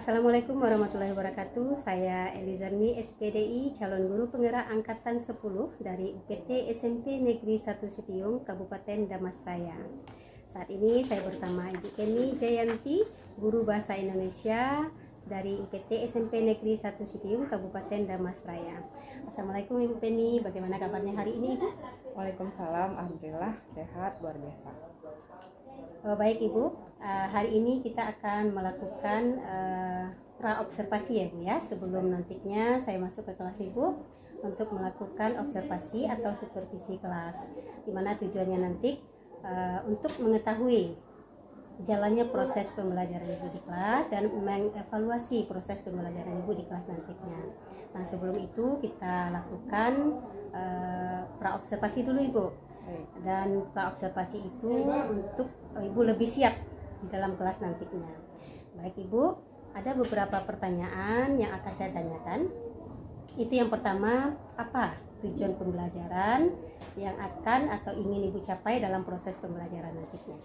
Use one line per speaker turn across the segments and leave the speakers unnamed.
Assalamualaikum warahmatullahi wabarakatuh. Saya Elizarni SPDI, calon guru penggerak angkatan 10 dari UPT SMP Negeri 1 Sitiung, Kabupaten Damasraya. Saat ini saya bersama Ibu Kenny Jayanti, guru bahasa Indonesia dari UPT SMP Negeri 1 Sitiung, Kabupaten Damasraya. Assalamualaikum Ibu Kenny, bagaimana kabarnya hari ini Ibu?
Waalaikumsalam, alhamdulillah sehat luar biasa.
Baik Ibu, hari ini kita akan melakukan pra-observasi ya Bu ya. Sebelum nantinya saya masuk ke kelas Ibu untuk melakukan observasi atau supervisi kelas, dimana tujuannya nanti untuk mengetahui jalannya proses pembelajaran Ibu di kelas dan mengevaluasi proses pembelajaran Ibu di kelas nantinya. Nah, sebelum itu kita lakukan pra-observasi dulu Ibu. Dan pra-observasi itu untuk Ibu lebih siap di dalam kelas nantinya. Baik Ibu, ada beberapa pertanyaan yang akan saya tanyakan. Itu yang pertama, apa tujuan pembelajaran yang akan atau ingin Ibu capai dalam proses pembelajaran nantinya?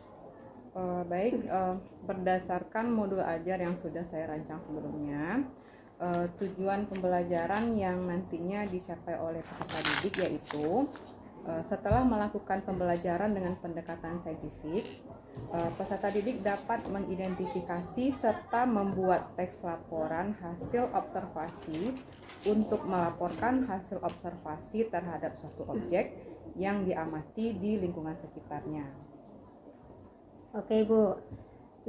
Berdasarkan modul ajar yang sudah saya rancang sebelumnya, tujuan pembelajaran yang nantinya dicapai oleh peserta didik yaitu setelah melakukan pembelajaran dengan pendekatan saintifik, peserta didik dapat mengidentifikasi serta membuat teks laporan hasil observasi untuk melaporkan hasil observasi terhadap suatu objek yang diamati di lingkungan sekitarnya.
Oke Bu.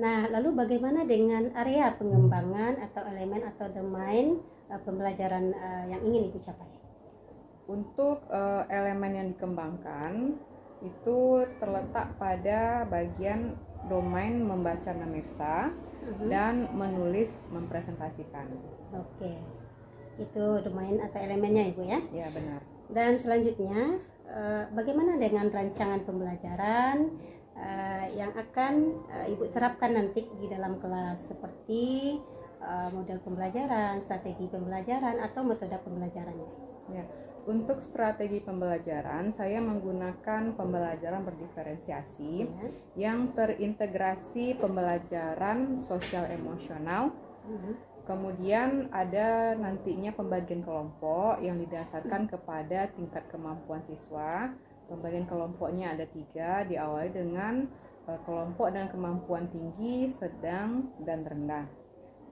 Nah, lalu bagaimana dengan area pengembangan atau elemen atau domain pembelajaran yang ingin Ibu capai?
Untuk elemen yang dikembangkan itu terletak pada bagian domain membaca memeriksa dan menulis mempresentasikan.
Oke, itu domain atau elemennya Ibu ya?
Ya benar.
Dan selanjutnya bagaimana dengan rancangan pembelajaran yang akan Ibu terapkan nanti di dalam kelas, seperti model pembelajaran, strategi pembelajaran atau metode pembelajarannya?
Ya. Untuk strategi pembelajaran, saya menggunakan pembelajaran berdiferensiasi yang terintegrasi pembelajaran sosial emosional. Kemudian ada nantinya pembagian kelompok yang didasarkan kepada tingkat kemampuan siswa. Pembagian kelompoknya ada 3, diawali dengan kelompok dengan kemampuan tinggi, sedang, dan rendah.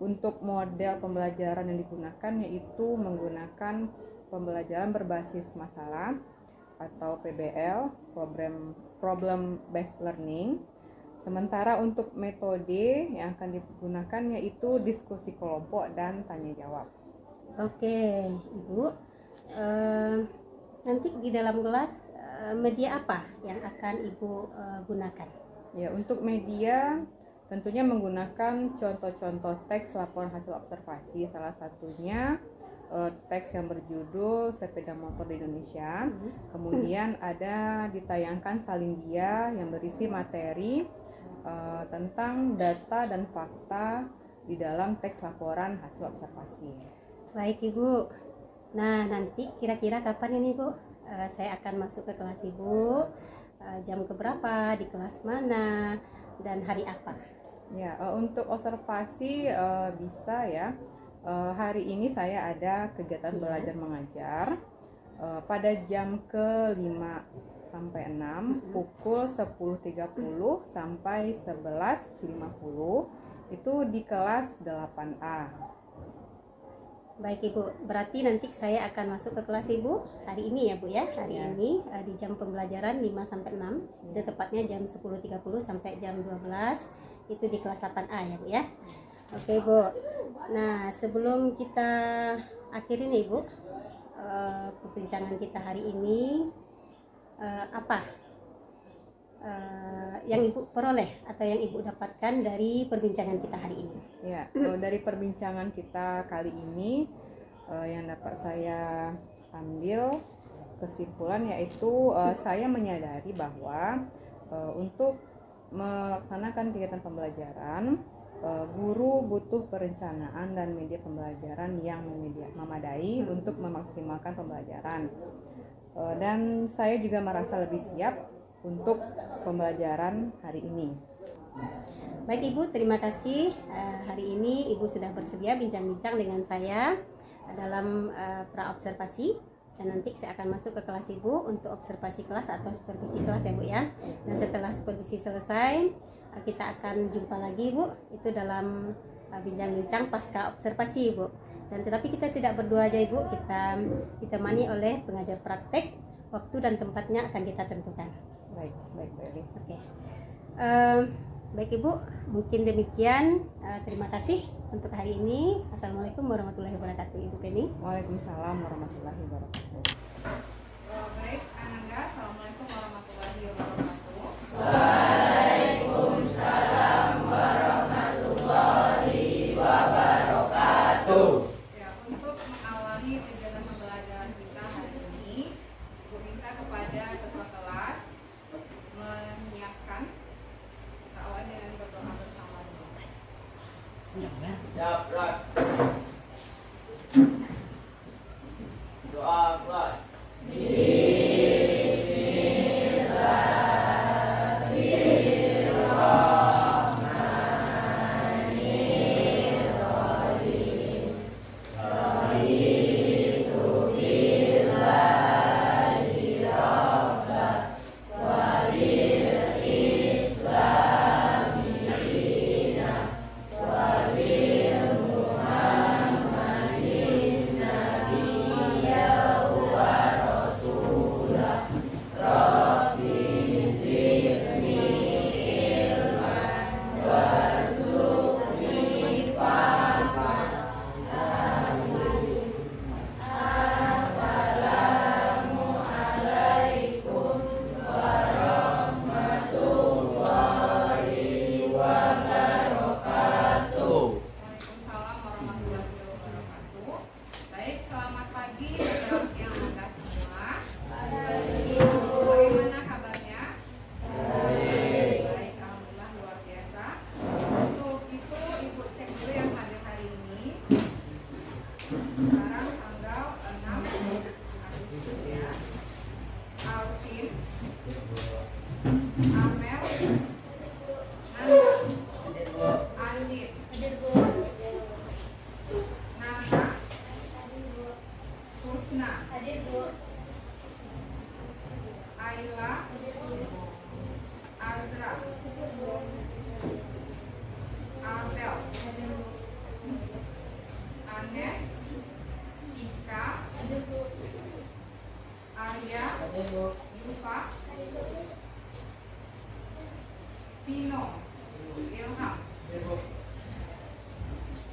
Untuk model pembelajaran yang digunakan yaitu menggunakan pembelajaran berbasis masalah atau PBL, problem based learning. Sementara untuk metode yang akan digunakan yaitu diskusi kelompok dan tanya jawab.
Oke Ibu, nanti di dalam kelas media apa yang akan Ibu gunakan? Ya,
untuk media tentunya menggunakan contoh-contoh teks laporan hasil observasi, salah satunya teks yang berjudul Sepeda Motor di Indonesia. Kemudian ada ditayangkan salin dia yang berisi materi tentang data dan fakta di dalam teks laporan hasil observasi.
Baik Ibu. Nah, nanti kira-kira kapan ini Bu? Saya akan masuk ke kelas Ibu. Jam keberapa, di kelas mana, dan hari apa?
Ya, untuk observasi bisa ya. Hari ini saya ada kegiatan belajar mengajar pada jam ke-5 sampai 6 pukul 10.30 sampai 11.50 itu di kelas 8A. Baik Ibu, berarti nanti saya akan masuk ke kelas Ibu hari ini ya Bu ya. Hari ini di jam pembelajaran 5 sampai 6, itu tepatnya jam 10.30 sampai jam 12, itu di kelas 8A ya Bu ya. Oke Bu. Nah, sebelum kita akhiri nih Bu perbincangan kita hari ini, apa yang Ibu peroleh atau yang Ibu dapatkan dari perbincangan kita hari ini? Ya, dari perbincangan kita kali ini yang dapat saya ambil kesimpulan yaitu saya menyadari bahwa untuk melaksanakan kegiatan pembelajaran, guru butuh perencanaan dan media pembelajaran yang memadai untuk memaksimalkan pembelajaran. Dan saya juga merasa lebih siap untuk pembelajaran hari ini.
Baik Ibu, terima kasih. Hari ini Ibu sudah bersedia bincang-bincang dengan saya dalam praobservasi, dan nanti saya akan masuk ke kelas Ibu untuk observasi kelas atau supervisi kelas ya Bu ya. Dan setelah supervisi selesai, kita akan jumpa lagi Bu, itu dalam bincang-bincang pasca observasi Ibu. Dan tetapi kita tidak berdua aja Ibu, kita ditemani oleh pengajar praktek. Waktu dan tempatnya akan kita tentukan.
Baik, baik Bu Eli.
Oke. Baik Ibu, mungkin demikian. Terima kasih untuk hari ini. Assalamualaikum warahmatullahi wabarakatuh Ibu Penny.
Waalaikumsalam warahmatullahi wabarakatuh.
Baik, Ananda, Assalamualaikum warahmatullahi wabarakatuh.
Waalaikumsalam warahmatullahi wabarakatuh.
Ya, untuk mengawali kegiatan pembelajaran kita hari ini, Ibu minta kepada ketua kelas menyiapkan, kita awali dengan berdoa bersama dulu.
Caprak. Doa kelas.
Waalaikumsalam warahmatullahi wabarakatuh. Baik, selamat pagi dan selamat siang Anda semua. Bagaimana kabarnya? Baik, alhamdulillah luar biasa. Untuk itu Ibu cek dulu yang hadir hari ini. Sekarang tanggal 6 Agustus ya. Alvin, Amel, Nanda, Andin, Nana, Husna, Ayla, Azra, Abel, Anes, Ika, Arya, Yufa, Pino, Ilham,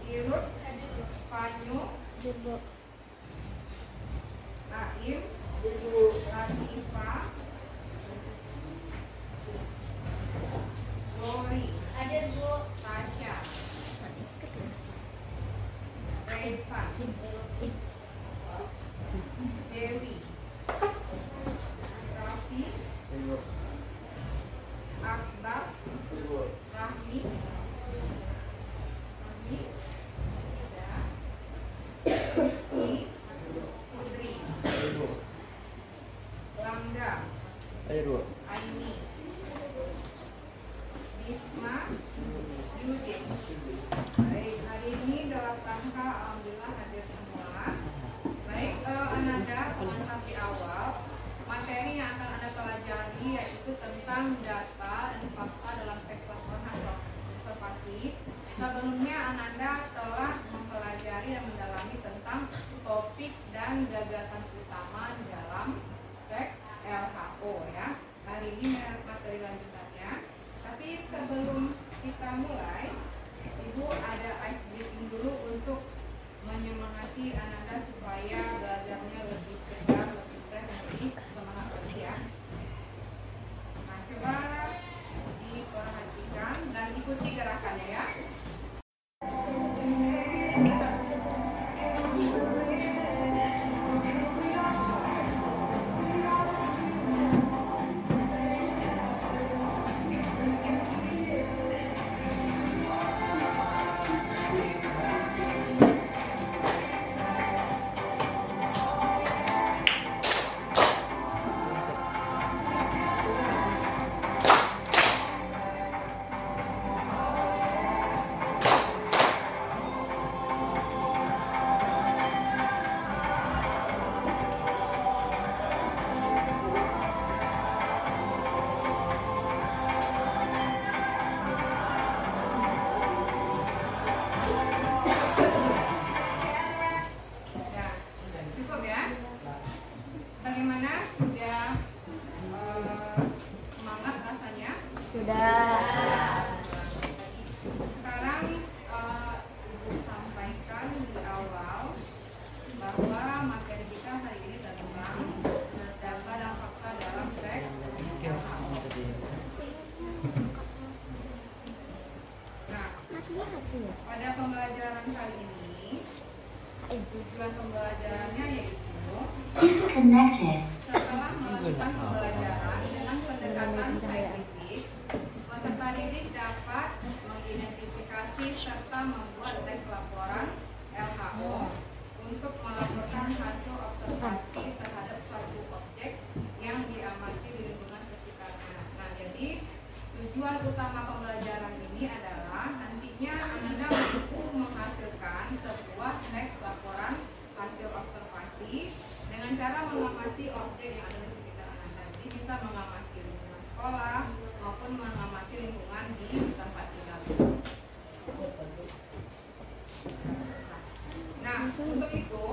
Irut, Panyu, Naim, Ranifa, Lori, Tasya, Revan, Dewi, Raffi, Akbar, Rahmi, ya, Rizky, Putri, Langga, Aini, Bisma, Yudit. Baik, hari ini dalam rangka alhamdulillah hadir semua. Baik, Ananda pengantar di awal. Materi yang akan Anda pelajari yaitu tentang data dan fakta dalam teks laporan hasil observasi. Sebelumnya Ananda telah mempelajari dan mendalami tentang topik dan gagasan utama dalam teks LHO ya. Hari ini materi lanjutannya. Tapi sebelum kita mulai, Ibu ada ice breaking dulu untuk menyemangati Ananda supaya belajarnya lebih segar, lebih fresh, lebih semangat lagi ya. Nah, coba diperhatikan dan ikuti gerakannya ya. Pada pembelajaran kali ini, tujuan pembelajarannya yaitu setelah melakukan pembelajaran dengan pendekatan saintifik, peserta didik dapat mengidentifikasi serta membuat teks laporan LHO untuk melakukan hasil observasi terhadap suatu objek yang diamati di lingkungan sekitarnya. Nah, jadi tujuan utama pembelajaran ini adalah nantinya Ananda mampu menghasilkan sebuah teks laporan hasil observasi dengan cara mengamati objek yang ada di sekitar Ananda. Jadi bisa mengamati lingkungan sekolah maupun mengamati lingkungan di tempat tinggal. Nah, untuk itu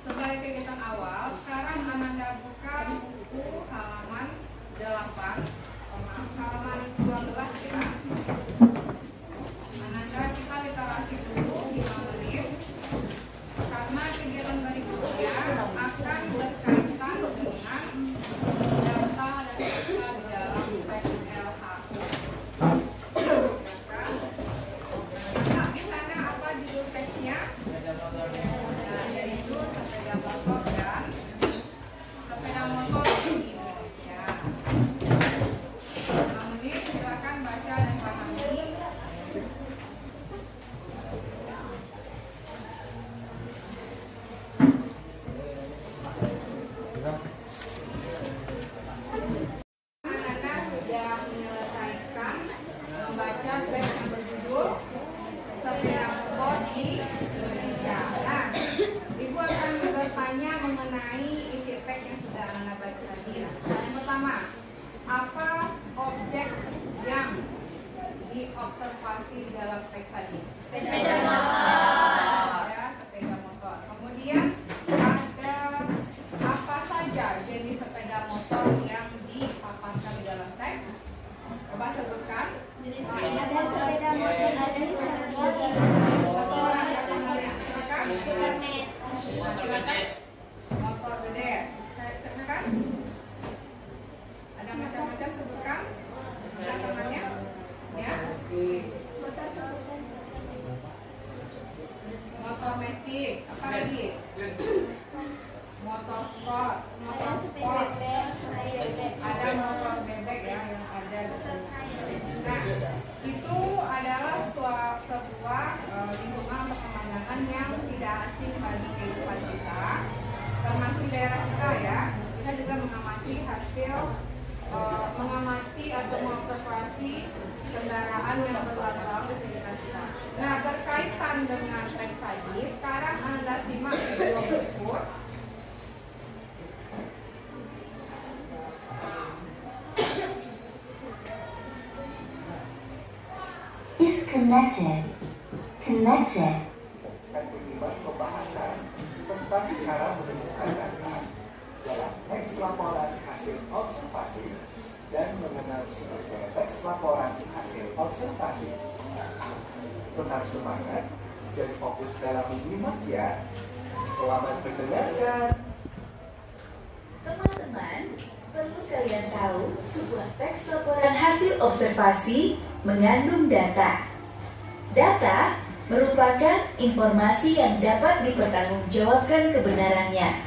sebagai kegiatan awal, sekarang Ananda buka buku halaman 8, halaman 12 ya. Ananda kita literasi dulu 5 menit, karena kegiatan berikutnya akan berkaitan dengan data dan data di dalam teks LHO. Nah, di sana apa judul teksnya? Nah, yaitu sepeda motor dan sepeda motor di Indonesia. Namun silakan baca dan pahami. Ananda sudah menyelesaikan membaca teks yang berjudul sepeda motor di Indonesia. Nah, Ibu akan bertanya mengenai isi teks yang sudah Ananda baca tadi. Yang pertama, apa objek yang diobservasi di dalam teks tadi? Sepeda motor. Ya, sepeda motor. Kemudian ada apa saja jenis sepeda motor yang dipaparkan di dalam teks? Coba sebutkan.
Ada sepeda motor, ada
Silakan. Motor gede. Silakan. Ada macam-macam, sebutkan. Ada namanya? Ya. Motor metik. Apa lagi? Motor sport. Motor sport. Ada motor bebek ya yang ada. Nah, itu adalah sebuah lingkungan pemandangan yang tidak asing bagi kehidupan kita, termasuk daerah kita ya. Kita juga mengamati hasil mengamati atau mengobservasi kendaraan yang berlalu lalang di sekitar kita. Nah, berkaitan dengan teks tadi, sekarang Anda simak video berikut.
Connected.
Ketimbang pembahasan tentang cara menemukan data dalam teks laporan hasil observasi dan mengenal sebagai teks laporan hasil observasi. Tetap semangat dan fokus dalam menyimak ya. Selamat mendengarkan.
Teman-teman, perlu kalian tahu sebuah teks laporan hasil observasi mengandung data. Data merupakan informasi yang dapat dipertanggungjawabkan kebenarannya.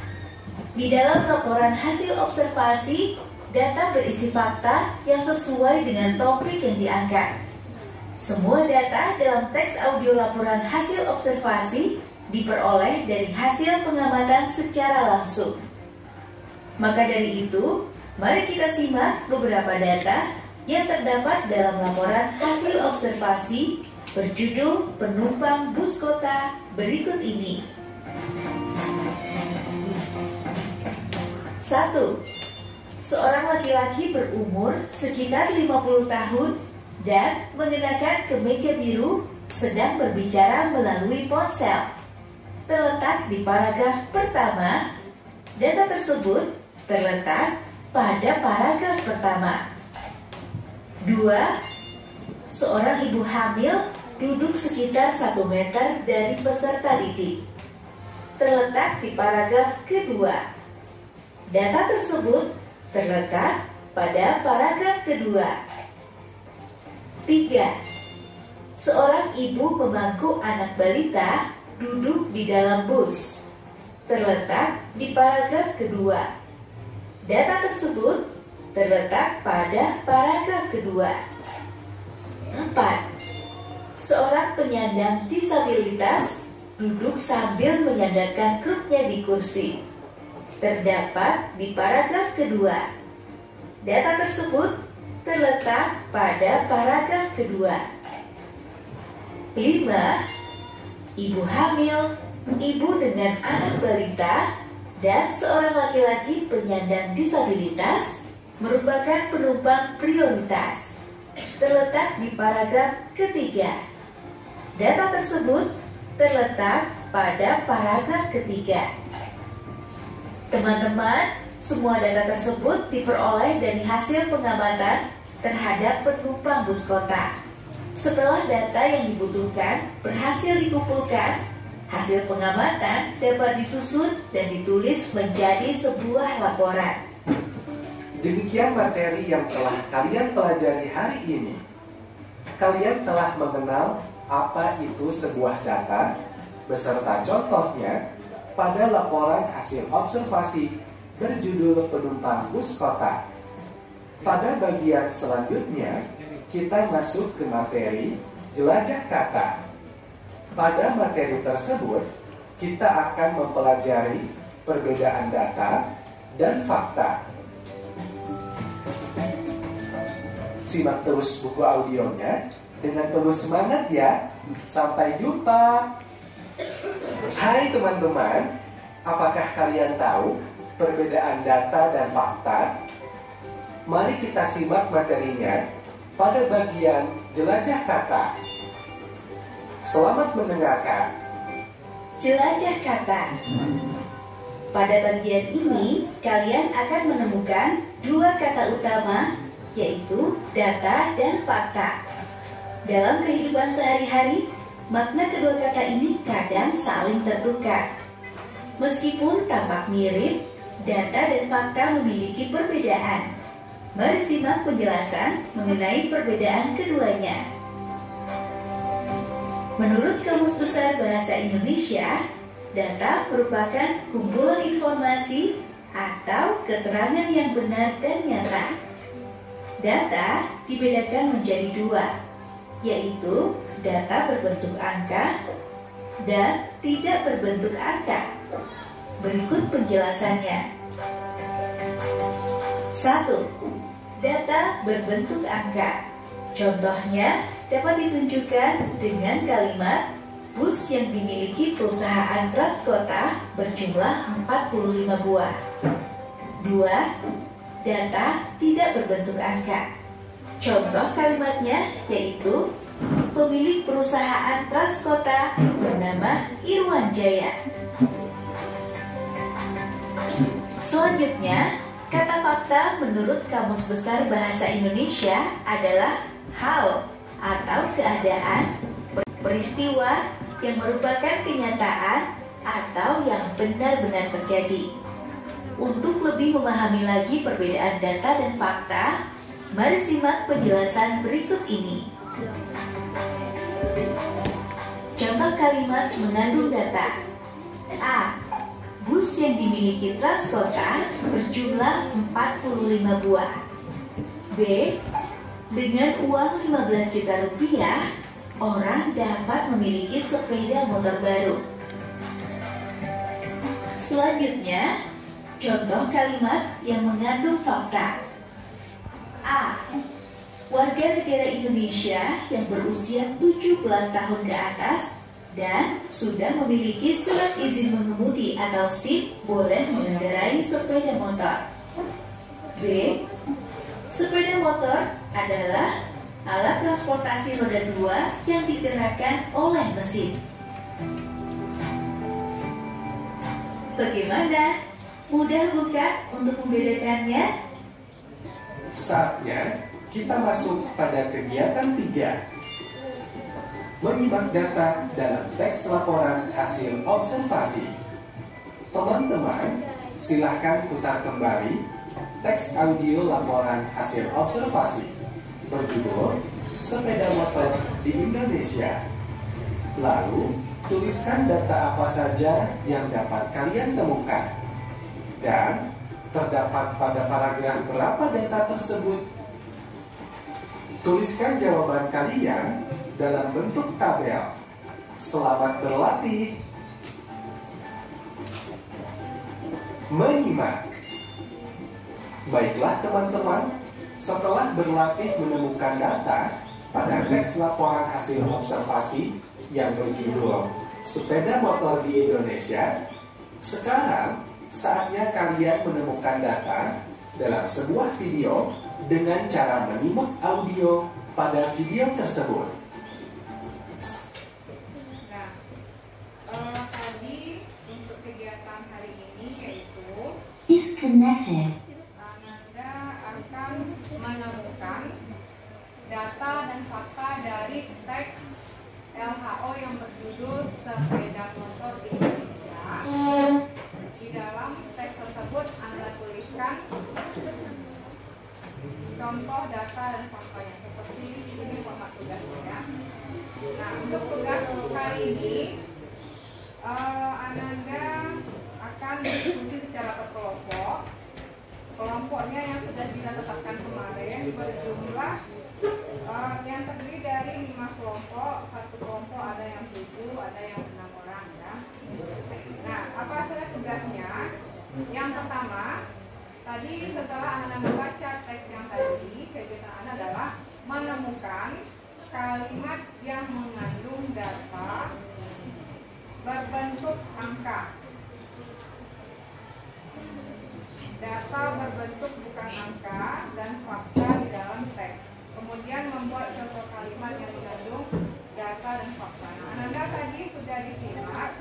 Di dalam laporan hasil observasi, data berisi fakta yang sesuai dengan topik yang diangkat. Semua data dalam teks audio laporan hasil observasi diperoleh dari hasil pengamatan secara langsung. Maka dari itu, mari kita simak beberapa data yang terdapat dalam laporan hasil observasi berjudul Penumpang Bus Kota berikut ini. 1. Seorang laki-laki berumur sekitar 50 tahun dan mengenakan kemeja biru sedang berbicara melalui ponsel. Terletak di paragraf pertama. Data tersebut terletak pada paragraf pertama. 2. Seorang ibu hamil duduk sekitar 1 meter dari peserta didik. Terletak di paragraf kedua. Data tersebut terletak pada paragraf kedua. 3. seorang ibu memangku anak balita duduk di dalam bus. Terletak di paragraf kedua. Data tersebut terletak pada paragraf kedua. 4. Seorang penyandang disabilitas duduk sambil menyandarkan kruknya di kursi. Terdapat di paragraf kedua. Data tersebut terletak pada paragraf kedua. 5. Ibu hamil, ibu dengan anak balita, dan seorang laki-laki penyandang disabilitas merupakan penumpang prioritas. Terletak di paragraf ketiga. Data tersebut terletak pada paragraf ketiga. Teman-teman, semua data tersebut diperoleh dari hasil pengamatan terhadap penumpang bus kota. Setelah data yang dibutuhkan berhasil dikumpulkan, hasil pengamatan dapat disusun dan ditulis menjadi sebuah laporan.
Demikian materi yang telah kalian pelajari hari ini. Kalian telah mengenal apa itu sebuah data, beserta contohnya pada laporan hasil observasi berjudul penumpang bus kota. Pada bagian selanjutnya, kita masuk ke materi jelajah kata. Pada materi tersebut, kita akan mempelajari perbedaan data dan fakta. Simak terus buku audionya dengan penuh semangat ya. Sampai jumpa. Hai teman-teman, apakah kalian tahu perbedaan data dan fakta? Mari kita simak materinya pada bagian jelajah kata. Selamat mendengarkan.
Jelajah kata. Pada bagian ini, kalian akan menemukan dua kata utama, yaitu data dan fakta. Dalam kehidupan sehari-hari, makna kedua kata ini kadang saling tertukar. Meskipun tampak mirip, data dan fakta memiliki perbedaan. Mari simak penjelasan mengenai perbedaan keduanya. Menurut Kamus Besar Bahasa Indonesia, data merupakan kumpulan informasi atau keterangan yang benar dan nyata. Data dibedakan menjadi dua, yaitu data berbentuk angka dan tidak berbentuk angka. Berikut penjelasannya. 1. Data berbentuk angka. Contohnya dapat ditunjukkan dengan kalimat bus yang dimiliki perusahaan Transkota berjumlah 45 buah. 2. Data tidak berbentuk angka. Contoh kalimatnya yaitu pemilik perusahaan Transkota bernama Irwan Jaya. Selanjutnya, kata fakta menurut Kamus Besar Bahasa Indonesia adalah hal atau keadaan, peristiwa yang merupakan kenyataan atau yang benar-benar terjadi. Untuk lebih memahami lagi perbedaan data dan fakta, mari simak penjelasan berikut ini. Contoh kalimat mengandung data. A. Bus yang dimiliki Transkota berjumlah 45 buah. B. Dengan uang 15 juta rupiah, orang dapat memiliki sepeda motor baru. Selanjutnya, contoh kalimat yang mengandung fakta. A. Warga negara Indonesia yang berusia 17 tahun ke atas dan sudah memiliki surat izin mengemudi atau SIM boleh mengendarai sepeda motor. B. Sepeda motor adalah alat transportasi roda 2 yang digerakkan oleh mesin. Bagaimana? Mudah bukan untuk membedakannya?
Saatnya kita masuk pada kegiatan 3. Menyimak data dalam teks laporan hasil observasi. Teman-teman, silahkan putar kembali teks audio laporan hasil observasi berjudul sepeda motor di Indonesia. Lalu, tuliskan data apa saja yang dapat kalian temukan. Dan, terdapat pada paragraf berapa data tersebut? Tuliskan jawaban kalian dalam bentuk tabel. Selamat berlatih. Menyimak. Baiklah teman-teman, setelah berlatih menemukan data pada teks laporan hasil observasi yang berjudul Sepeda Motor di Indonesia, sekarang saatnya kalian menemukan data dalam sebuah video dengan cara menyimak audio pada video tersebut.
Nah, tadi untuk kegiatan hari ini yaitu
Disconnected.
Anda akan menemukan data dan fakta dari teks LHO yang berjudul Sepeda Motor di Indonesia. Di dalam teks tersebut Anda tuliskan contoh data dan faktanya seperti ini format tugasnya. Nah, untuk tugas kali ini Ananda akan diskusi secara berkelompok. Kelompoknya yang sudah kita tetapkan kemarin berjumlah yang terdiri dari 5 kelompok. Satu kelompok ada yang 7, ada yang 6 orang ya. Nah, apa saja tugasnya? Yang pertama, tadi setelah Anda membaca teks yang tadi, kegiatan Anda adalah menemukan kalimat yang mengandung data berbentuk angka. Data berbentuk bukan angka dan fakta di dalam teks. Kemudian membuat contoh kalimat yang mengandung data dan fakta. Nah, Anda tadi sudah disimak.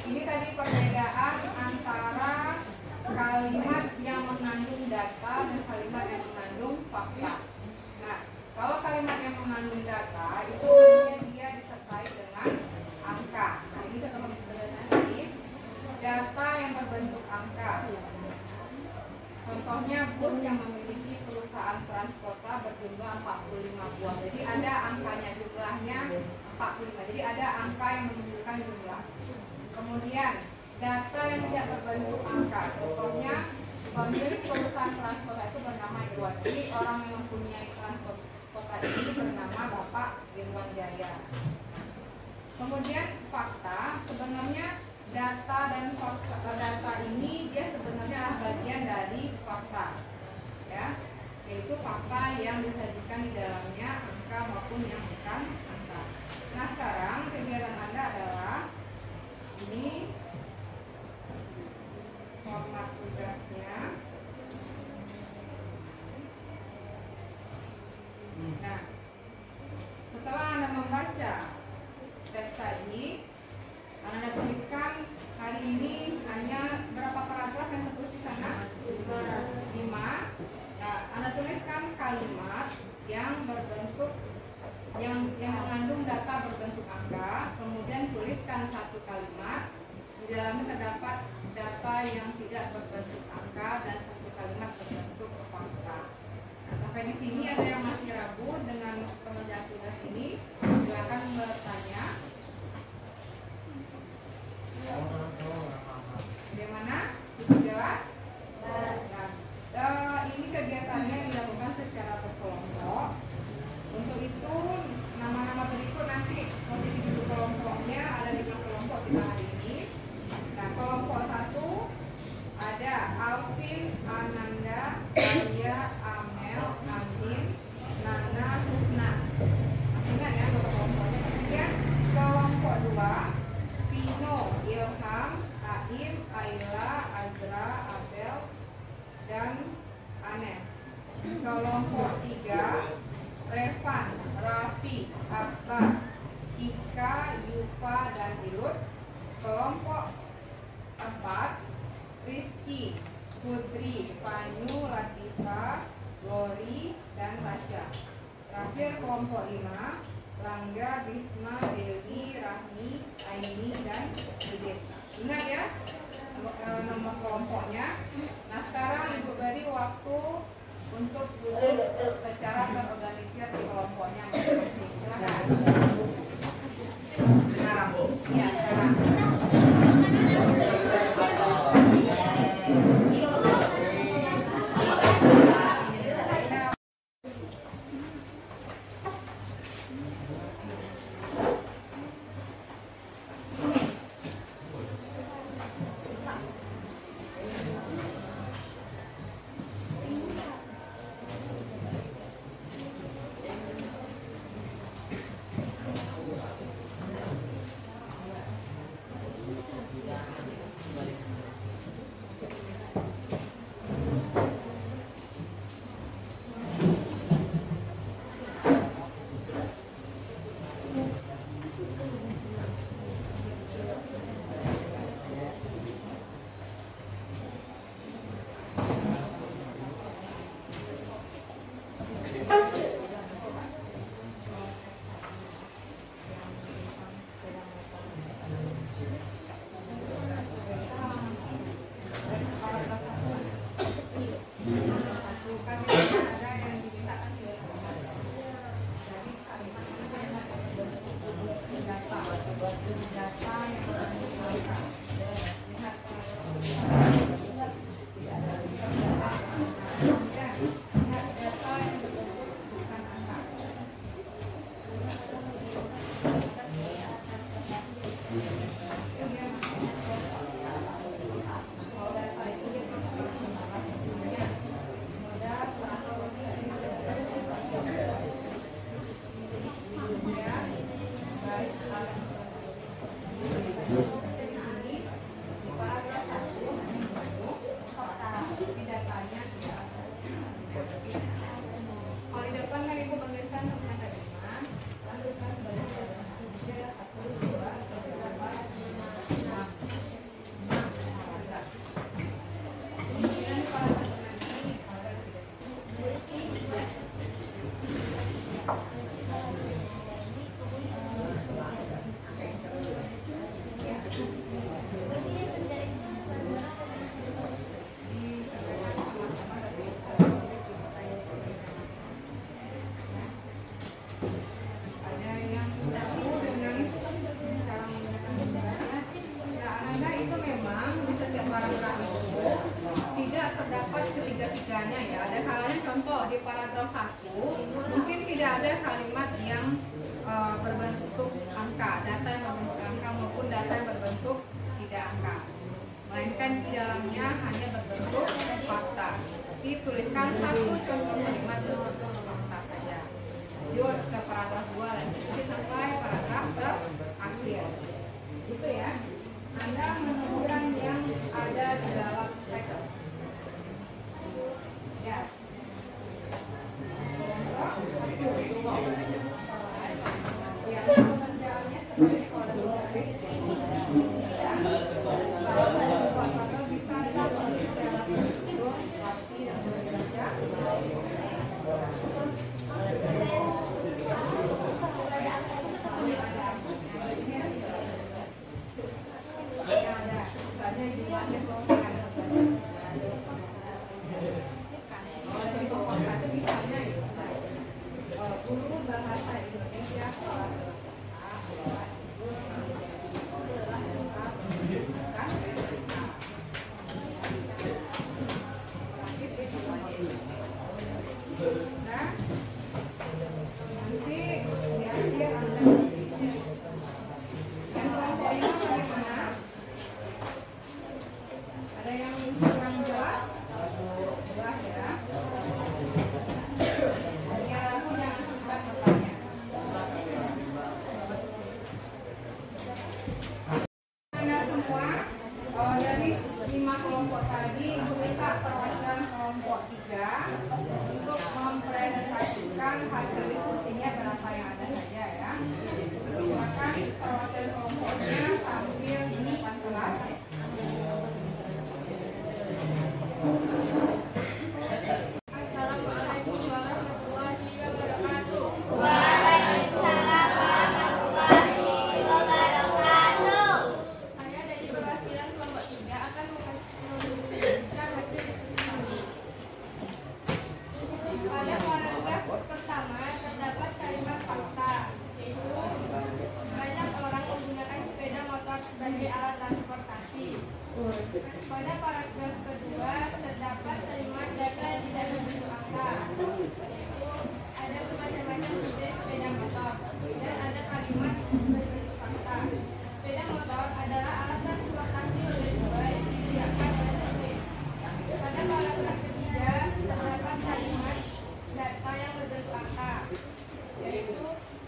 Ini tadi perbedaan antara kalimat yang mengandung data dan kalimat yang mengandung fakta. Nah, kalau kalimat yang mengandung data itu artinya dia disertai dengan angka. Nah, ini contoh tadi data yang berbentuk angka. Contohnya bus yang memiliki perusahaan transporta berjumlah 45 buah. Jadi ada angkanya, jumlahnya 45. Jadi ada angka yang menunjukkan jumlah. Kemudian data yang tidak berbentuk angka. Contohnya pemilik perusahaan transporta itu bernama Iwan. Jadi orang yang mempunyai transporta ini bernama Bapak Irwan Jaya. Kemudian fakta, sebenarnya data dan data ini dia sebenarnya bagian dari fakta, ya, yaitu fakta yang disajikan di dalamnya angka maupun yang bukan angka. Nah, sekarang kegiatan Anda adalah ini format tugasnya. Nah, setelah Anda membaca teks tadi, Anda tuliskan hari ini hanya berapa paragraf yang tertulis di sana? 5. Nah, Anda tuliskan kalimat yang berbentuk yang mengandung data berbentuk angka, kemudian tuliskan satu kalimat di dalamnya terdapat data yang tidak berbentuk angka dan satu kalimat berbentuk fakta. Nah, sampai di sini ada yang masih ragu dengan pengerjaan tugas ini? Silakan bertanya. Bagaimana? Jelas? Nah, ini kegiatannya dilakukan secara berkelompok. Untuk itu, nama-nama berikut nanti posisi duduk kelompoknya ada 5 kelompok kita hari ini. Nah, kelompok 1 ada Alvin, Ananda, Alia, Amel, Andin, Nana, Husna. Masih ingat ya kelompoknya? Kemudian kelompok 2 Vino, Ilham, Aim, Ayla, Azra, Abel, dan Anes. Kelompok 3 Revan, Raffi, Akbar, Cika, Yufa, dan Ilut. Kelompok 4 Rizky, Putri, Panyu, Latifa, Lori, dan Rasya. Terakhir kelompok 5 Langga, Bisma, Dewi, Rahmi, Aini, dan Desa. Ingat ya nomor kelompoknya. Nah, sekarang Ibu beri waktu untuk duduk secara terorganisir di kelompoknya masing-masing. Sekarang Bu. Iya, sekarang. sebagai alat transportasi. Pada paragraf kedua terdapat kalimat data tidak berbentuk angka, yaitu ada bermacam-macam jenis sepeda motor dan ada kalimat berbentuk fakta. Sepeda motor adalah alat transportasi roda dua yang disediakan oleh PT. Pada paragraf ketiga terdapat kalimat data yang berbentuk angka, yaitu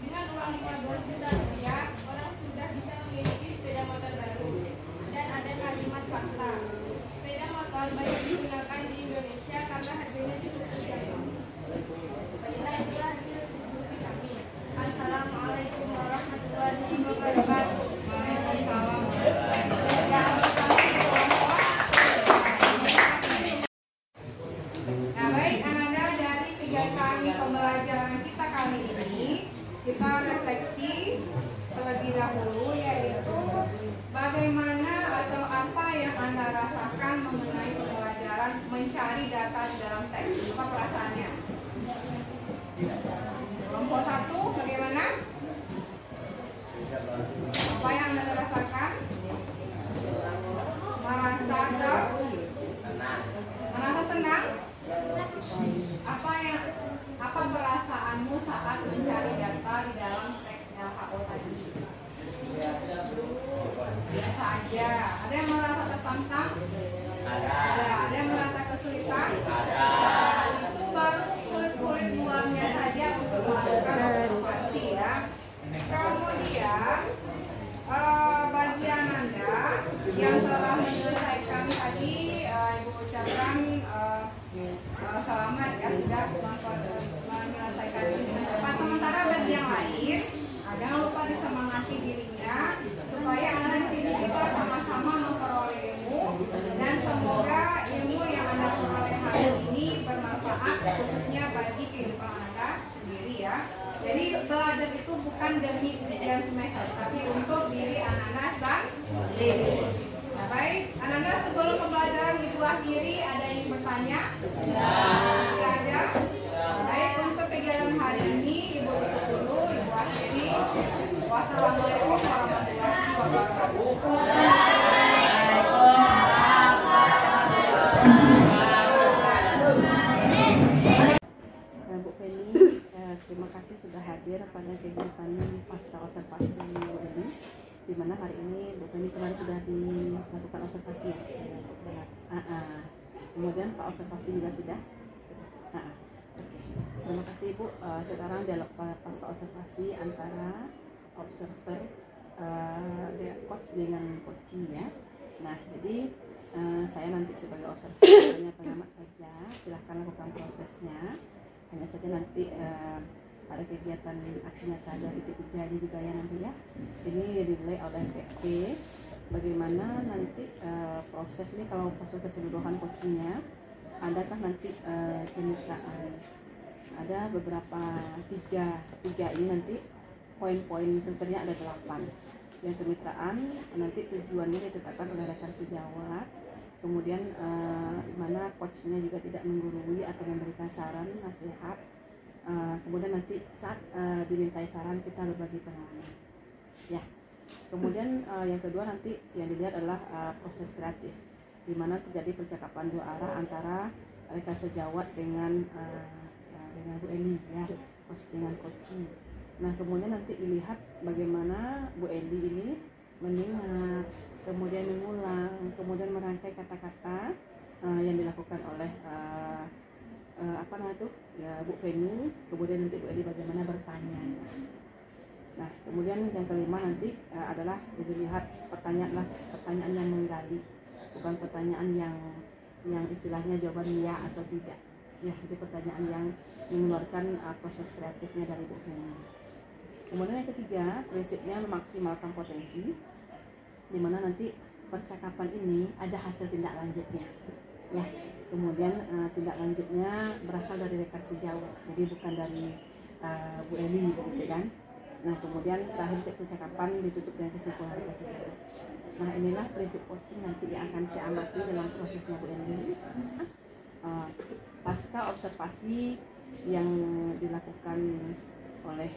dengan uang 15 juta rupiah orang sudah bisa memiliki sepeda motor baru. Dan ada kalimat fakta, sepeda motor banyak digunakan di Indonesia karena harganya cukup terjangkau. Baiklah, itulah hasil diskusi kami. Assalamualaikum warahmatullahi wabarakatuh. Waalaikumsalam. Nah baik, Ananda, dari kegiatan pembelajaran kita kali ini, kita refleksi terlebih dahulu, yaitu bagaimana atau apa yang Anda rasakan mengenai pembelajaran mencari data di dalam teks. Apa perasaannya? Kelompok 1 bagaimana? Apa yang Anda rasakan? Merasa senang? Apa perasaanmu saat mencari data di dalam teks LHO tadi? Biasa aja. Ada yang merasa tertantang? Ada. Ada yang merasa kesulitan? Ada. Itu baru kulit-kulit luarnya saja untuk melakukan observasi ya. Kemudian bagi Ananda yang telah menyelesaikan tadi, Ibu ucapkan selamat ya, sudah menyelesaikan ini dengan cepat. Sementara bagi yang lain, jangan lupa disemangati dirinya supaya Anda di sini kita sama-sama memperoleh ilmu, dan semoga ilmu yang Anda peroleh hari ini bermanfaat khususnya bagi kehidupan Anda sendiri ya. Jadi belajar itu bukan demi ujian semester, tapi untuk diri Anda sendiri. Nah baik, Anda sebelum pembelajaran itu akhiri, ada yang ingin bertanya? Tidak ada? Baik, untuk kegiatan hari ini Ibu tutup dulu, Ibu akhiri. Wassalamualaikum warahmatullahi wabarakatuh.
Bu Feni, terima kasih sudah hadir pada kegiatan pasca observasi ini, di mana hari ini Bu Feni kemarin sudah dilakukan observasi ya. Kemudian Pak observasi juga sudah. Oke. Terima kasih Bu. Sekarang dialog pasca observasi antara observer coach dengan coaching ya. Nah, jadi saya nanti sebagai observer hanya pengamat saja. Silahkan lakukan prosesnya. Hanya saja nanti pada kegiatan aksi nyata 2.3 ini juga ya nanti ya. Ini dinilai oleh PT. Bagaimana nanti proses ini, kalau proses keseluruhan coachingnya, adakah nanti kemitraan? Ada beberapa tiga ini nanti poin-poin filternya ada 8. Yang kemitraan nanti tujuannya ditetapkan oleh rekan sejawat. Kemudian mana coachnya juga tidak menggurui atau memberikan saran, nasihat. Kemudian nanti saat dimintai saran kita berbagi pengalaman. Ya. Kemudian yang kedua nanti yang dilihat adalah proses kreatif, di mana terjadi percakapan dua arah antara rekan sejawat dengan Bu Eli ya, coach dengan coaching. Nah kemudian nanti dilihat bagaimana Bu Eli ini mendengar, kemudian mengulang, kemudian merangkai kata-kata yang dilakukan oleh Bu Feni, kemudian nanti Bu Eli bagaimana bertanya. Nah kemudian yang kelima nanti adalah dilihat pertanyaan yang menggali, bukan pertanyaan yang istilahnya jawaban ya atau tidak ya, itu pertanyaan yang mengeluarkan proses kreatifnya dari Bu Feni. Kemudian yang ketiga, prinsipnya memaksimalkan potensi, di mana nanti percakapan ini ada hasil tindak lanjutnya ya. Kemudian tindak lanjutnya berasal dari rekan sejawat, jadi bukan dari Bu Eli gitu kan. Nah kemudian terakhir percakapan ditutup dengan kesimpulan rekan sejawat. Nah inilah prinsip coaching nanti yang akan saya amati dalam prosesnya Bu Eli. Pasca observasi yang dilakukan oleh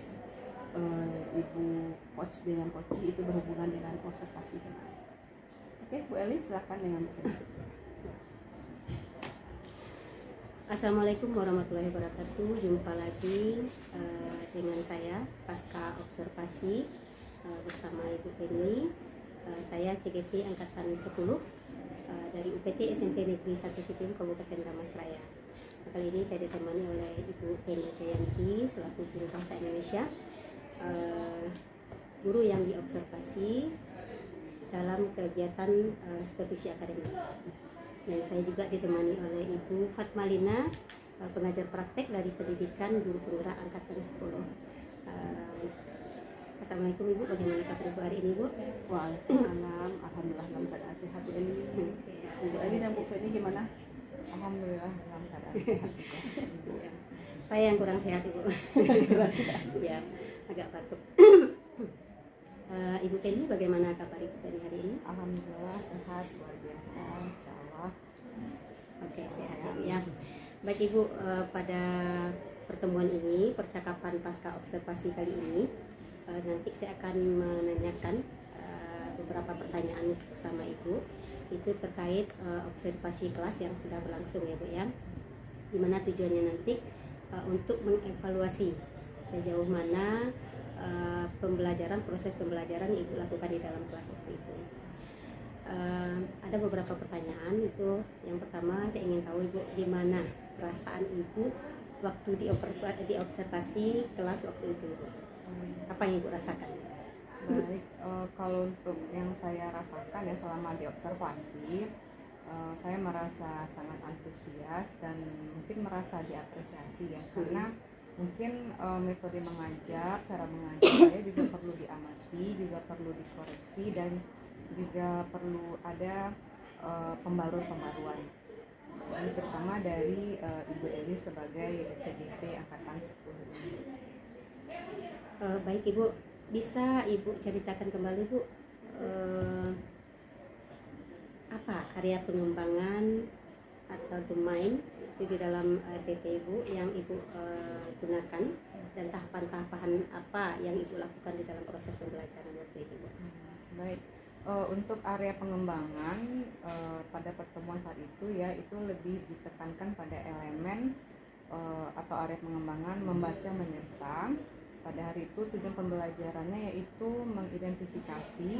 Ibu coach dengan coaching itu berhubungan dengan observasi. Oke, Bu Eli silakan dengan Bu Eli.
Assalamualaikum warahmatullahi wabarakatuh. Jumpa lagi dengan saya pasca observasi bersama Ibu Penny. Saya CGP Angkatan 10 dari UPT SMP Negeri 1 Sitim Kabupaten Damastraya. Kali ini saya ditemani oleh Ibu Penny Jayanti selaku guru bahasa Indonesia, guru yang diobservasi dalam kegiatan supervisi akademik. Dan saya juga ditemani oleh Ibu Fatmalina, pengajar praktek dari pendidikan guru penggerak angkatan 10. Assalamualaikum Ibu, bagaimana kabar Ibu hari ini Bu?
Waalaikumsalam, alhamdulillah dalam keadaan sehat Bu Eli. Bu Eli dan Bu Feni gimana? Alhamdulillah dalam keadaan sehat juga.
Saya yang kurang sehat Ibu. Ya, agak batuk. Ibu Penny, bagaimana kabar Ibu Penny hari ini?
Alhamdulillah sehat, luar biasa, insya Allah.
Oke, sehat Ibu ya. Baik Ibu, pada pertemuan ini, percakapan pasca observasi kali ini, nanti saya akan menanyakan beberapa pertanyaan bersama Ibu. Itu terkait observasi kelas yang sudah berlangsung ya Bu ya. Dimana tujuannya nanti untuk mengevaluasi sejauh mana proses pembelajaran yang Ibu lakukan di dalam kelas waktu itu. Ada beberapa pertanyaan. Itu yang pertama, saya ingin tahu Ibu, gimana perasaan Ibu waktu diobservasi kelas waktu itu. Apa yang Ibu rasakan?
Baik, kalau untuk yang saya rasakan ya selama diobservasi, saya merasa sangat antusias dan mungkin merasa diapresiasi ya, karena mungkin metode mengajar, cara mengajar saya juga perlu diamati, juga perlu dikoreksi, dan juga perlu ada pembaruan ini terutama dari Ibu Eli sebagai CGP Angkatan 10 ini.
Baik Ibu, bisa Ibu ceritakan kembali Bu, apa area pengembangan atau domain itu di dalam PP Ibu yang Ibu gunakan, dan tahapan-tahapan apa yang Ibu lakukan di dalam proses pembelajaran waktu itu Bu?
Baik, untuk area pengembangan pada pertemuan saat itu ya, itu lebih ditekankan pada elemen atau area pengembangan membaca menyersa. Pada hari itu tujuan pembelajarannya yaitu mengidentifikasi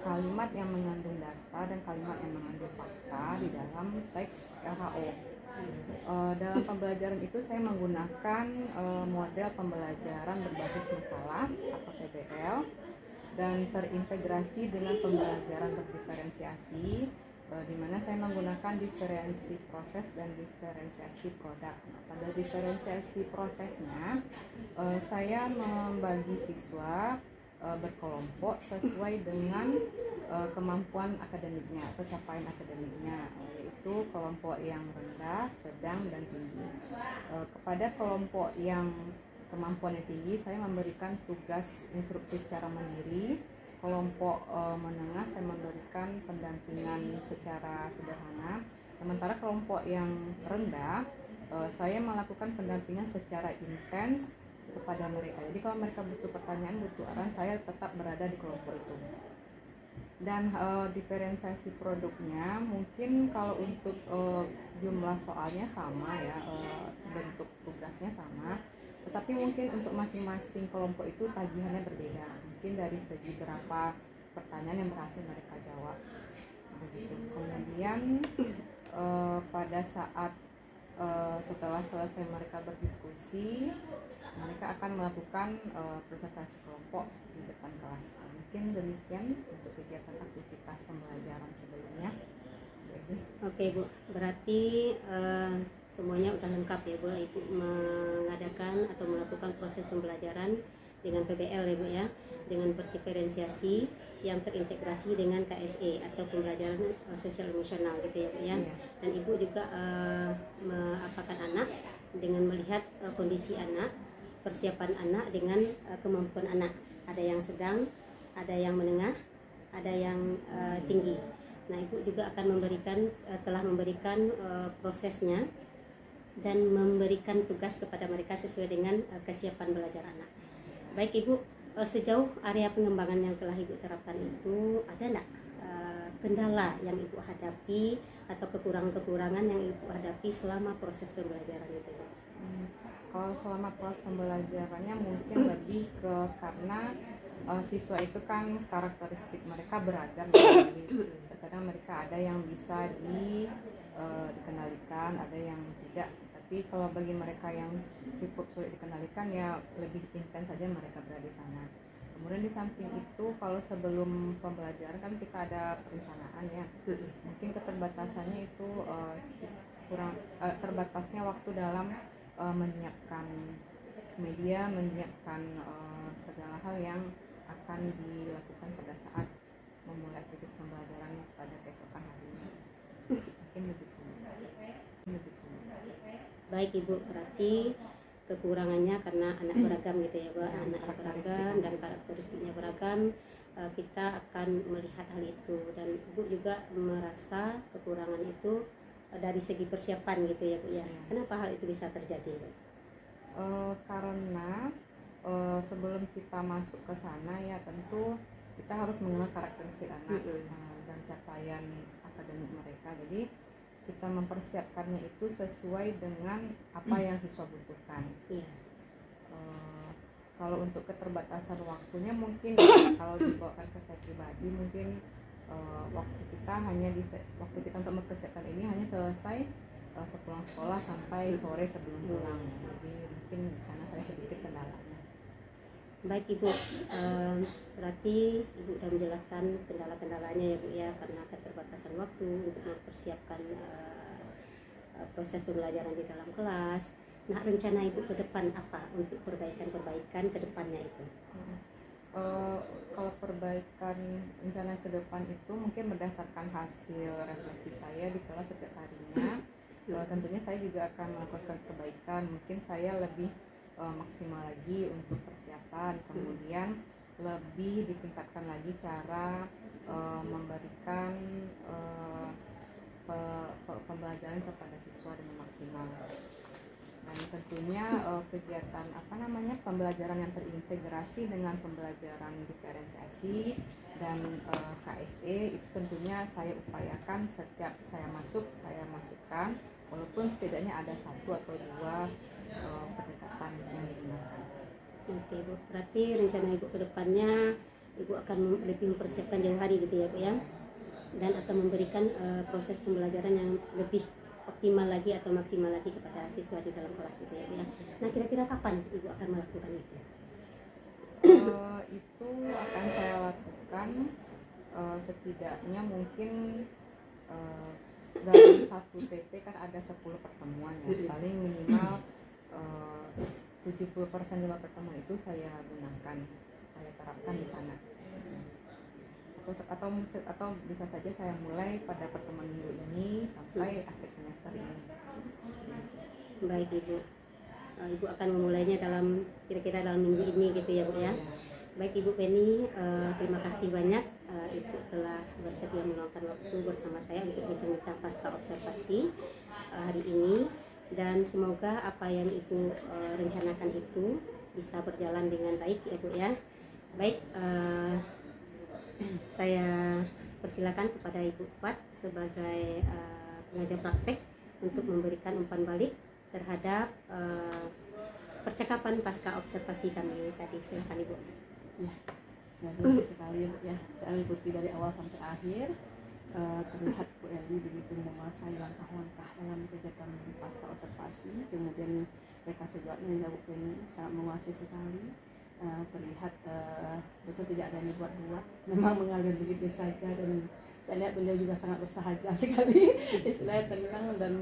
kalimat yang mengandung data dan kalimat yang mengandung fakta di dalam teks LHO. Dalam pembelajaran itu saya menggunakan model pembelajaran berbasis masalah atau PBL dan terintegrasi dengan pembelajaran berdiferensiasi, di mana saya menggunakan diferensi proses dan diferensiasi produk. Nah, pada diferensiasi prosesnya, saya membagi siswa berkelompok sesuai dengan kemampuan akademiknya atau capaian akademiknya, yaitu kelompok yang rendah, sedang, dan tinggi. Kepada kelompok yang kemampuannya tinggi, saya memberikan tugas instruksi secara mandiri. Kelompok menengah saya memberikan pendampingan secara sederhana. Sementara kelompok yang rendah, saya melakukan pendampingan secara intens kepada mereka. Jadi kalau mereka butuh pertanyaan, butuh arahan, saya tetap berada di kelompok itu. Dan diferensiasi produknya, mungkin kalau untuk jumlah soalnya sama ya, bentuk tugasnya sama, tetapi mungkin untuk masing-masing kelompok itu tagihannya berbeda. Mungkin dari segi berapa pertanyaan yang berhasil mereka jawab. Begitu. Kemudian pada saat setelah selesai mereka berdiskusi, mereka akan melakukan presentasi kelompok di depan kelas. Mungkin demikian untuk kegiatan aktivitas pembelajaran sebelumnya.
Oke Bu, berarti semuanya udah lengkap ya Bu, Ibu mengadakan atau melakukan proses pembelajaran dengan PBL ya Bu ya, dengan berdiferensiasi yang terintegrasi dengan KSE atau pembelajaran sosial emosional gitu ya Bu ya. Dan Ibu juga mengapakan anak dengan melihat kondisi anak, persiapan anak dengan kemampuan anak. Ada yang sedang, ada yang menengah, ada yang tinggi. Nah, Ibu juga akan telah memberikan prosesnya dan memberikan tugas kepada mereka sesuai dengan kesiapan belajar anak. Baik Ibu, sejauh area pengembangan yang telah Ibu terapkan itu, ada enggak kendala yang Ibu hadapi atau kekurangan-kekurangan yang Ibu hadapi selama proses pembelajaran itu?
Kalau selama proses pembelajarannya mungkin lebih ke karena siswa itu kan karakteristik mereka beragam ya. Jadi terkadang mereka ada yang bisa dikenalikan, ada yang tidak. Tapi kalau bagi mereka yang cukup sulit dikenalikan ya lebih intens saja mereka berada di sana. Kemudian di samping itu kalau sebelum pembelajaran kan kita ada perencanaan ya. Mungkin keterbatasannya itu terbatasnya waktu dalam menyiapkan media, menyiapkan segala hal yang akan dilakukan pada saat memulai aktivitas pembelajaran pada keesokan harinya. Mungkin begitu.
Baik Ibu, berarti kekurangannya karena anak beragam gitu ya Bu, anak beragam dan karakteristiknya beragam, kita akan melihat hal itu, dan Ibu juga merasa kekurangan itu dari segi persiapan gitu ya Bu ya. Kenapa hal itu bisa terjadi Bu?
Karena sebelum kita masuk ke sana ya tentu kita harus mengenal karakteristik anak dan capaian akademik mereka. Jadi kita mempersiapkannya itu sesuai dengan apa yang siswa butuhkan. Kalau untuk keterbatasan waktunya mungkin kalau dibawakan ke saya pribadi mungkin waktu kita untuk mempersiapkan ini hanya selesai sepulang sekolah sampai sore sebelum pulang. Jadi mungkin di sana saya sedikit kendalanya.
Baik Ibu, berarti Ibu sudah menjelaskan kendala-kendalanya ya Bu ya, karena keterbatasan waktu untuk mempersiapkan proses pembelajaran di dalam kelas. Nah, rencana Ibu ke depan apa untuk perbaikan-perbaikan ke depannya itu?
Kalau perbaikan rencana ke depan itu mungkin berdasarkan hasil refleksi saya di kelas setiap harinya. Tentunya saya juga akan melakukan perbaikan. Mungkin saya lebih maksimal lagi untuk persiapan, kemudian lebih ditingkatkan lagi cara memberikan pembelajaran kepada siswa dengan maksimal. Dan tentunya kegiatan pembelajaran yang terintegrasi dengan pembelajaran diferensiasi dan KSE itu tentunya saya upayakan setiap saya masukkan, walaupun setidaknya ada 1 atau 2 pendekatan yang digunakan.
Oke Bu, berarti rencana Ibu ke depannya Ibu akan lebih mempersiapkan jauh hari gitu ya Bu ya, dan akan memberikan proses pembelajaran yang lebih optimal lagi atau maksimal lagi kepada siswa di dalam kelas gitu ya Bu ya. Nah, kira-kira kapan Ibu akan melakukan itu?
Itu akan saya lakukan setidaknya mungkin dari 1 TP kan ada 10 pertemuan ya, paling minimal 70% jumlah pertemuan itu saya gunakan, saya terapkan di sana. Atau bisa saja saya mulai pada pertemuan minggu ini sampai akhir semester ini.
Baik Ibu, Ibu akan memulainya kira-kira dalam minggu ini gitu ya Bu ya. Baik Ibu Penny, terima kasih banyak Ibu telah bersedia meluangkan waktu bersama saya untuk bincang-bincang pasca observasi hari ini, dan semoga apa yang Ibu rencanakan itu bisa berjalan dengan baik ya Bu ya. Baik, saya persilakan kepada Ibu Fat sebagai pengajar praktek untuk memberikan umpan balik terhadap percakapan pasca observasi kami tadi. Silakan Ibu.
Ya, bagus sekali ya. Saya ikuti dari awal sampai akhir. Terlihat Bu Eli begitu menguasai langkah-langkah dalam kegiatan pasca observasi. Kemudian mereka sejauhnya Bu Penny sangat menguasai sekali. Terlihat betul tidak ada yang dibuat-buat, memang mengalir begitu saja, dan saya lihat beliau juga sangat bersahaja sekali, istilahnya tenang dan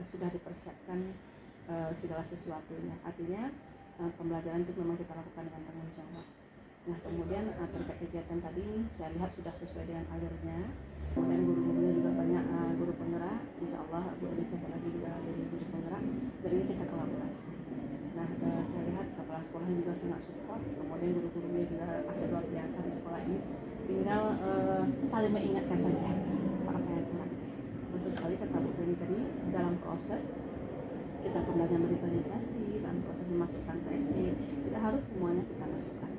sudah dipersiapkan segala sesuatunya. Artinya pembelajaran itu memang kita lakukan dengan tanggung jawab. Nah, kemudian terkait kegiatan tadi saya lihat sudah sesuai dengan alurnya, dan guru-gurunya juga banyak guru penggerak. Insya Allah Bu Eli satu lagi juga jadi guru penggerak, dan ini kita kolaborasi. Nah, saya lihat kepala sekolahnya juga sangat support, kemudian guru-gurunya juga asal luar biasa di sekolah ini. Tinggal saling mengingatkan saja apa yang kurang. Betul sekali kata Bu Penny tadi, dalam proses kita pembelajaran diferensiasi, dalam proses memasukkan KSE, tidak harus semuanya kita masukkan.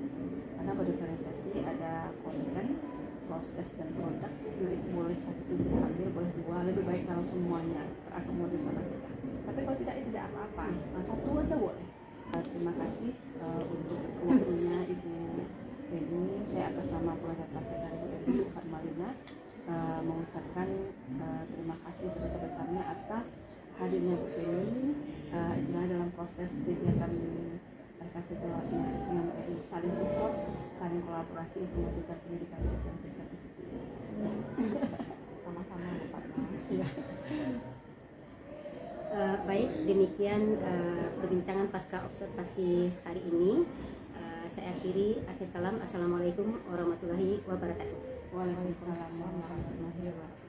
Karena berdifferensiasi ada konten, proses dan produk boleh satu diambil, boleh dua, lebih baik kalau semuanya terakomodir sama kita. Tapi kalau tidak, tidak apa-apa, satu aja boleh. Terima kasih untuk waktunya Ibu Feni. Saya atas nama pelajar praktek dari Bu Eli Farmalina mengucapkan terima kasih sebesar-besarnya atas hadirnya Bu Feni istilahnya dalam proses kegiatan LKS Jawa Timur dengan BRI, saling support, saling kolaborasi untuk mewujudkan pendidikan desa-desa itu. Sama-sama Pak. Ya.
Baik, demikian perbincangan pasca observasi hari ini. Saya akhiri, akhir kalam. Assalamualaikum warahmatullahi wabarakatuh.
Waalaikumsalam warahmatullahi wabarakatuh.